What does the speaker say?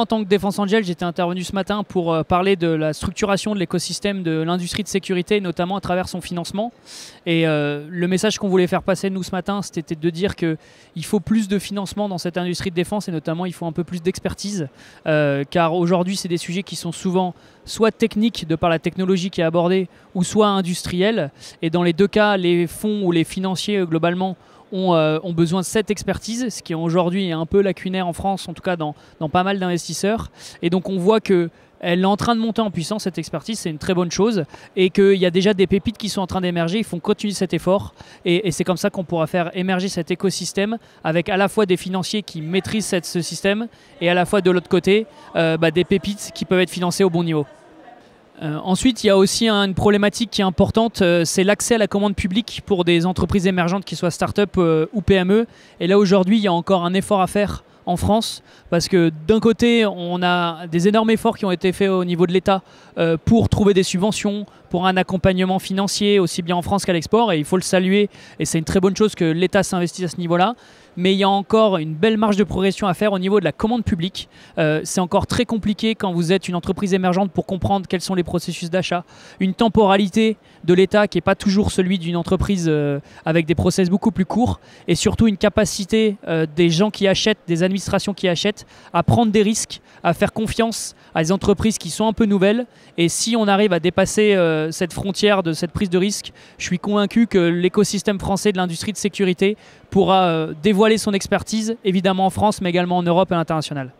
en tant que Défense Angel, j'étais intervenu ce matin pour parler de la structuration de l'écosystème de l'industrie de sécurité, notamment à travers son financement. Et le message qu'on voulait faire passer nous ce matin, c'était de dire qu'il faut plus de financement dans cette industrie de défense et notamment il faut un peu plus d'expertise. Car aujourd'hui, c'est des sujets qui sont souvent soit techniques de par la technologie qui est abordée ou soit industriels. Et dans les deux cas, les fonds ou les financiers globalement ont besoin de cette expertise, ce qui aujourd'hui est un peu lacunaire en France, en tout cas dans pas mal d'investisseurs. Et donc on voit qu'elle est en train de monter en puissance, cette expertise, c'est une très bonne chose, et qu'il y a déjà des pépites qui sont en train d'émerger, il faut continuer cet effort, et c'est comme ça qu'on pourra faire émerger cet écosystème, avec à la fois des financiers qui maîtrisent ce système, et à la fois de l'autre côté, des pépites qui peuvent être financées au bon niveau. Ensuite, il y a aussi une problématique qui est importante, c'est l'accès à la commande publique pour des entreprises émergentes, qui soient start-up ou PME. Et là, aujourd'hui, il y a encore un effort à faire en France, parce que d'un côté, on a des énormes efforts qui ont été faits au niveau de l'État pour trouver des subventions, pour un accompagnement financier, aussi bien en France qu'à l'export, et il faut le saluer, et c'est une très bonne chose que l'État s'investisse à ce niveau-là. Mais il y a encore une belle marge de progression à faire au niveau de la commande publique. C'est encore très compliqué quand vous êtes une entreprise émergente pour comprendre quels sont les processus d'achat. Une temporalité de l'État qui n'est pas toujours celui d'une entreprise avec des process beaucoup plus courts. Et surtout une capacité des gens qui achètent, des administrations qui achètent, à prendre des risques, à faire confiance à des entreprises qui sont un peu nouvelles. Et si on arrive à dépasser cette frontière de cette prise de risque, je suis convaincu que l'écosystème français de l'industrie de sécurité pourra dévoiler son expertise, évidemment en France, mais également en Europe et à l'international.